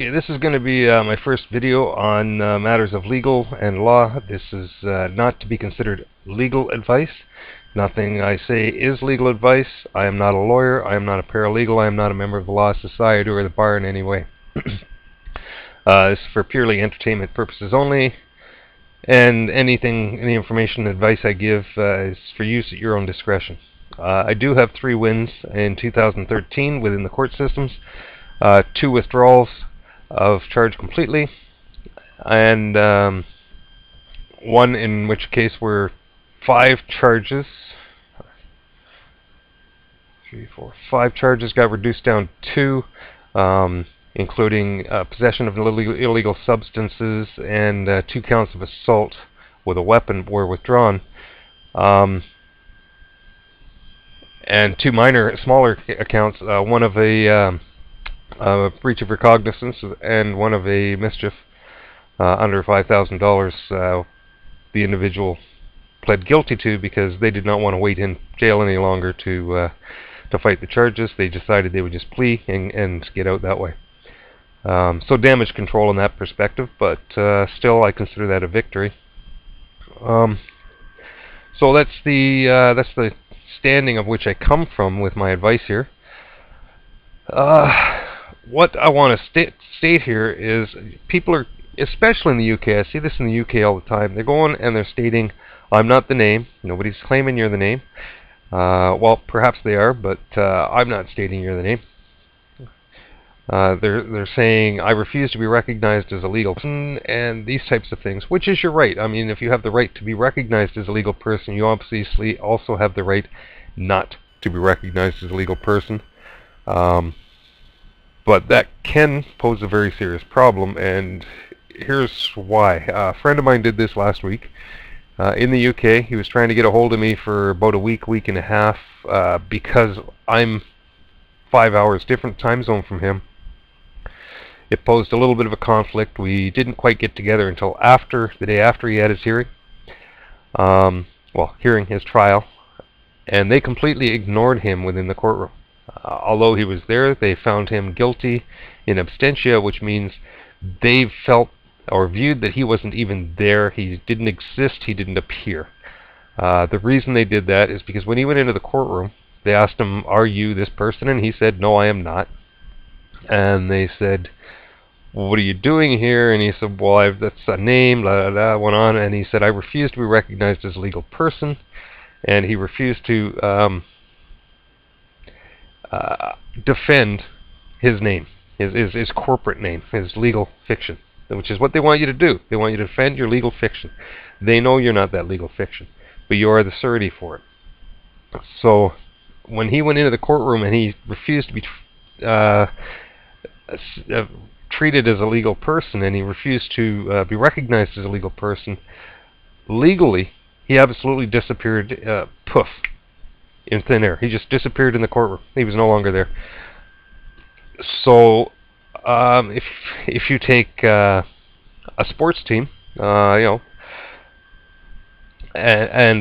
Okay, this is going to be my first video on matters of legal and law. This is not to be considered legal advice. Nothing I say is legal advice. I am not a lawyer. I am not a paralegal. I am not a member of the Law Society or the bar in any way. This is for purely entertainment purposes only, and any information and advice I give is for use at your own discretion. I do have 3 wins in 2013 within the court systems, 2 withdrawals of charge completely, and 1 in which case were 5 charges. 5 charges got reduced down to 2, including possession of illegal substances, and 2 counts of assault with a weapon were withdrawn. And 2 smaller accounts, one of a breach of recognizance and one of a mischief under $5,000. The individual pled guilty to because they did not want to wait in jail any longer to fight the charges. They decided they would just plea and get out that way. So damage control in that perspective, but still I consider that a victory. So that's the standing of which I come from with my advice here. What I want to state here is people are, especially in the UK, I see this in the UK all the time, they're going and they're stating, I'm not the name, nobody's claiming you're the name. Well, perhaps they are, but I'm not stating you're the name. They're saying, I refuse to be recognized as a legal person, and these types of things, which is your right. I mean, if you have the right to be recognized as a legal person, you obviously also have the right not to be recognized as a legal person. But that can pose a very serious problem, and here's why. A friend of mine did this last week in the UK. He was trying to get a hold of me for about a week and a half because I'm 5 hours different time zone from him. It posed a little bit of a conflict. We didn't quite get together until the day after he had his hearing. Hearing his trial, and they completely ignored him within the courtroom. Although he was there, they found him guilty in absentia, which means they felt or viewed that he wasn't even there. He didn't exist. He didn't appear. The reason they did that is because when he went into the courtroom, they asked him, are you this person? And he said, no, I am not. And they said, well, what are you doing here? And he said, well, that's a name, blah, blah, blah, went on. And he said, I refuse to be recognized as a legal person. And he refused to defend his name, his corporate name, his legal fiction, which is what they want you to do. They want you to defend your legal fiction. They know you're not that legal fiction, but you are the surety for it. So when he went into the courtroom and he refused to be treated as a legal person, and he refused to be recognized as a legal person, legally, he absolutely disappeared, poof, in thin air. He just disappeared in the courtroom. He was no longer there. So, if you take a sports team, and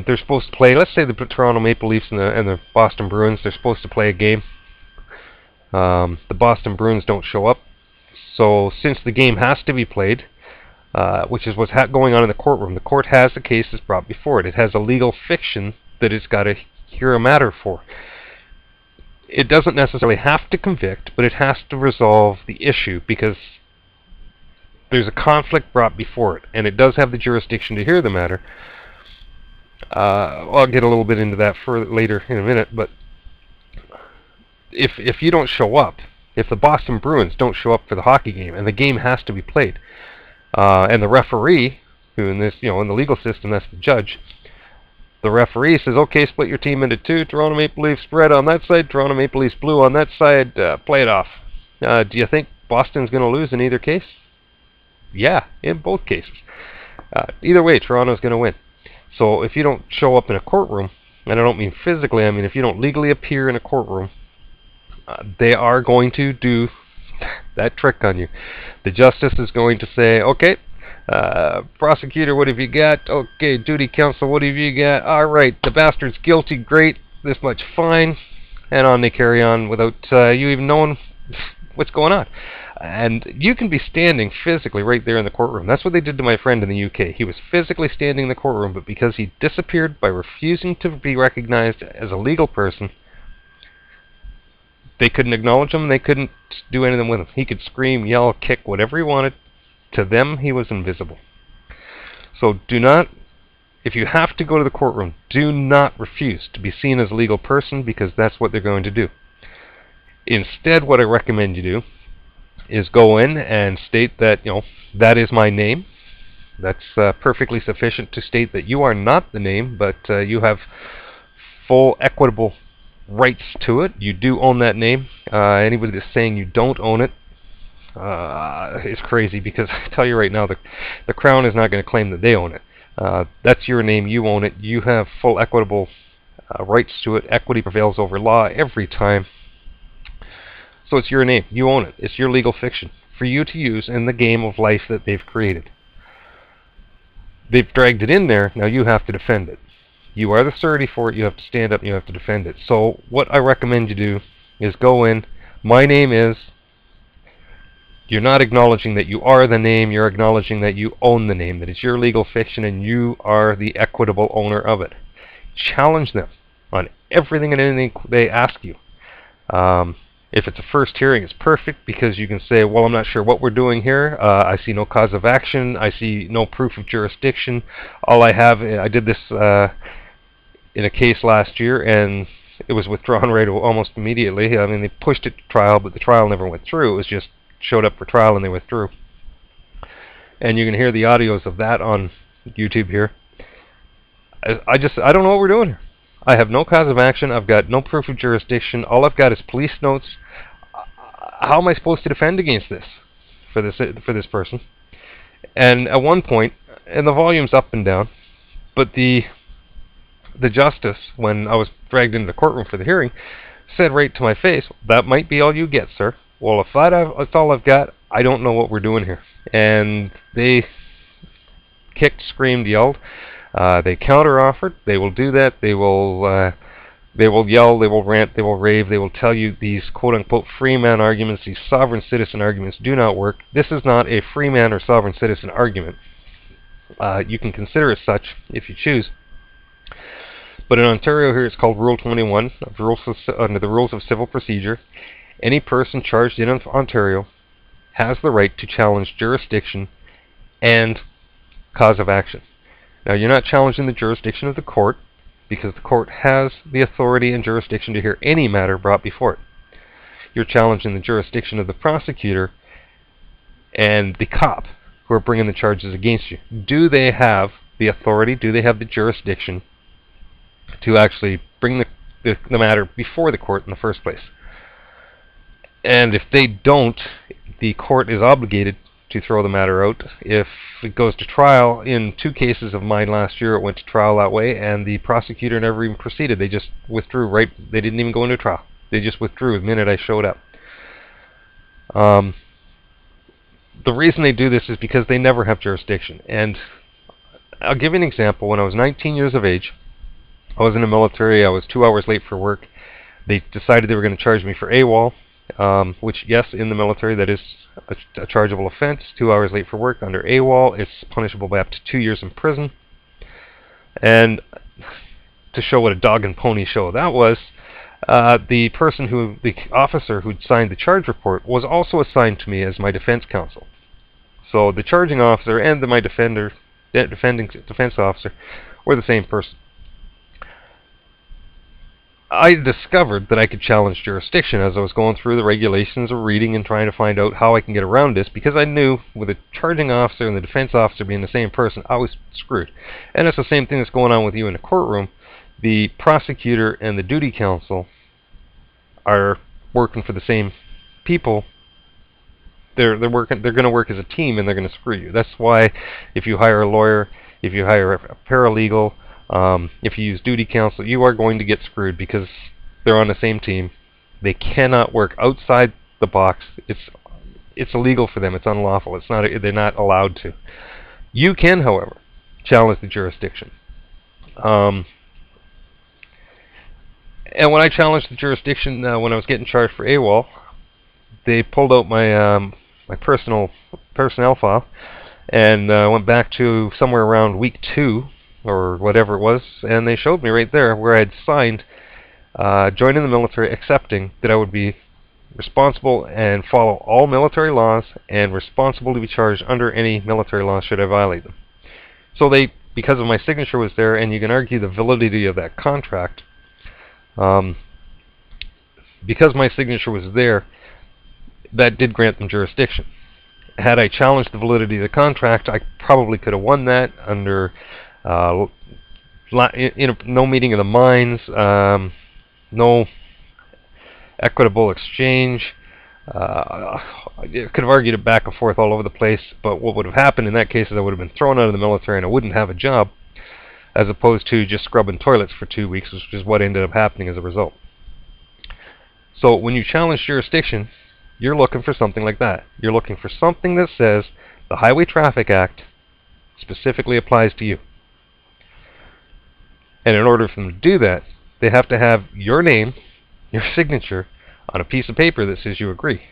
they're supposed to play, let's say the Toronto Maple Leafs and the Boston Bruins, they're supposed to play a game. The Boston Bruins don't show up. So, since the game has to be played, which is what's going on in the courtroom, the court has the cases brought before it. It has a legal fiction that it's got to hear a matter for. It doesn't necessarily have to convict, but it has to resolve the issue because there's a conflict brought before it, and it does have the jurisdiction to hear the matter. I'll get a little bit into that later in a minute, but if you don't show up, if the Boston Bruins don't show up for the hockey game, and the game has to be played, and the referee, who in this, in the legal system, that's the judge, the referee says, okay, split your team into 2. Toronto Maple Leafs red on that side, Toronto Maple Leafs blue on that side, play it off. Do you think Boston's going to lose in either case? Yeah, in both cases. Either way, Toronto's going to win. So if you don't show up in a courtroom, and I don't mean physically, I mean if you don't legally appear in a courtroom, they are going to do that trick on you. The justice is going to say, okay, prosecutor, what have you got? Okay, duty counsel, what have you got? All right, the bastard's guilty, great, this much fine, and on they carry on without you even knowing what's going on? And you can be standing physically right there in the courtroom. That's what they did to my friend in the UK. He was physically standing in the courtroom, but because he disappeared by refusing to be recognized as a legal person, they couldn't acknowledge him, they couldn't do anything with him. He could scream, yell, kick, whatever he wanted. To them, he was invisible. So do not, if you have to go to the courtroom, do not refuse to be seen as a legal person, because that's what they're going to do. Instead, what I recommend you do is go in and state that, that is my name. That's perfectly sufficient to state that you are not the name, but you have full equitable rights to it. You do own that name. Anybody that's saying you don't own it is crazy, because I tell you right now, the Crown is not going to claim that they own it. That's your name. You own it. You have full equitable rights to it. Equity prevails over law every time. So it's your name. You own it. It's your legal fiction for you to use in the game of life that they've created. They've dragged it in there. Now you have to defend it. You are the surety for it. You have to stand up and you have to defend it. So what I recommend you do is go in. My name is. You're not acknowledging that you are the name. You're acknowledging that you own the name, that it's your legal fiction and you are the equitable owner of it. Challenge them on everything and anything they ask you. If it's a first hearing, it's perfect, because you can say, well, I'm not sure what we're doing here. I see no cause of action. I see no proof of jurisdiction. All I have, I did this in a case last year, and it was withdrawn almost immediately. I mean, they pushed it to trial, but the trial never went through. It was just showed up for trial and they withdrew. And you can hear the audios of that on YouTube here. I don't know what we're doing here. I have no cause of action. I've got no proof of jurisdiction. All I've got is police notes. How am I supposed to defend against this for this person? And at one point, and the volume's up and down, but the justice, when I was dragged into the courtroom for the hearing, said right to my face, "That might be all you get, sir." Well, if that's all I've got, I don't know what we're doing here. And they kicked, screamed, yelled. They counter-offered. They will do that. They will yell. They will rant. They will rave. They will tell you these quote-unquote free man arguments, these sovereign citizen arguments do not work. This is not a free man or sovereign citizen argument. You can consider it such if you choose. But in Ontario here, it's called Rule 21, under the Rules of Civil Procedure. Any person charged in Ontario has the right to challenge jurisdiction and cause of action. Now, you're not challenging the jurisdiction of the court, because the court has the authority and jurisdiction to hear any matter brought before it. You're challenging the jurisdiction of the prosecutor and the cop who are bringing the charges against you. Do they have the authority? Do they have the jurisdiction to actually bring the matter before the court in the first place? And if they don't, the court is obligated to throw the matter out. If it goes to trial, in 2 cases of mine last year, it went to trial that way, and the prosecutor never even proceeded. They just withdrew. They didn't even go into trial. They just withdrew the minute I showed up. The reason they do this is because they never have jurisdiction. And I'll give you an example. When I was 19 years of age, I was in the military. I was 2 hours late for work. They decided they were going to charge me for AWOL. Which, yes, in the military, that is a chargeable offense. 2 hours late for work under AWOL, it's punishable by up to 2 years in prison. And to show what a dog and pony show that was, the officer who'd signed the charge report was also assigned to me as my defense counsel. So the charging officer and my defending defense officer were the same person. I discovered that I could challenge jurisdiction as I was going through the regulations of reading and trying to find out how I can get around this, because I knew with the charging officer and the defense officer being the same person, I was screwed. And it's the same thing that's going on with you in the courtroom. The prosecutor and the duty counsel are working for the same people. They're going to work as a team, and they're going to screw you. That's why if you hire a lawyer, if you hire a paralegal, if you use duty counsel, you are going to get screwed, because they're on the same team. They cannot work outside the box. It's illegal for them. It's unlawful. They're not allowed to. You can, however, challenge the jurisdiction. And when I challenged the jurisdiction when I was getting charged for AWOL, they pulled out my personnel file, and went back to somewhere around week 2 or whatever it was, and they showed me right there where I had signed joining the military, accepting that I would be responsible and follow all military laws and responsible to be charged under any military laws should I violate them. So they, because of my signature was there, and you can argue the validity of that contract, because my signature was there, that did grant them jurisdiction. Had I challenged the validity of the contract, I probably could have won that under no meeting of the minds, no equitable exchange. I could have argued it back and forth all over the place, but what would have happened in that case is I would have been thrown out of the military and I wouldn't have a job, as opposed to just scrubbing toilets for 2 weeks, which is what ended up happening as a result. So when you challenge jurisdiction, you're looking for something like that. You're looking for something that says the Highway Traffic Act specifically applies to you. And in order for them to do that, they have to have your name, your signature, on a piece of paper that says you agree.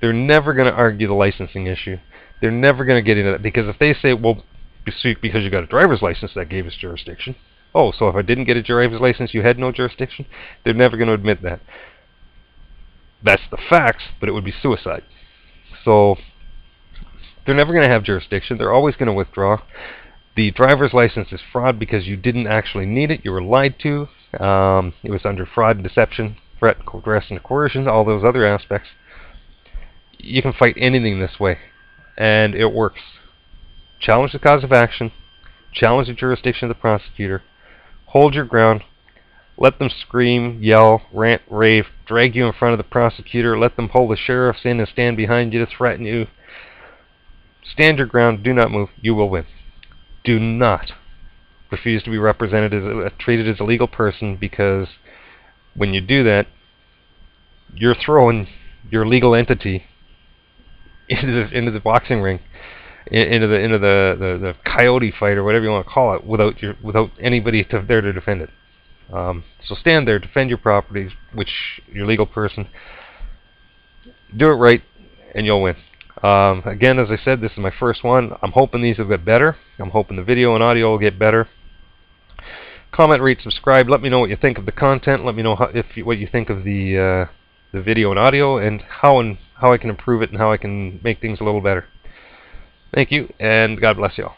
They're never going to argue the licensing issue. They're never going to get into that, because if they say, well, because you got a driver's license, that gave us jurisdiction. Oh, so if I didn't get a driver's license, you had no jurisdiction? They're never going to admit that. That's the facts, but it would be suicide. So they're never going to have jurisdiction. They're always going to withdraw. The driver's license is fraud because you didn't actually need it. You were lied to. It was under fraud and deception, threat, duress, and coercion, all those other aspects. You can fight anything this way, and it works. Challenge the cause of action. Challenge the jurisdiction of the prosecutor. Hold your ground. Let them scream, yell, rant, rave, drag you in front of the prosecutor, let them pull the sheriffs in and stand behind you to threaten you. Stand your ground, do not move, you will win. Do not refuse to be represented treated as a legal person, because when you do that, you're throwing your legal entity into the boxing ring, into the coyote fight, or whatever you want to call it, without anybody there to defend it. So stand there, defend your properties, which you're a legal person. Do it right, and you'll win. Again, as I said, this is my first one. I'm hoping these will get better. I'm hoping the video and audio will get better. Comment, rate, subscribe. Let me know what you think of the content. Let me know what you think of the video and audio, and how I can improve it and how I can make things a little better. Thank you, and God bless you all.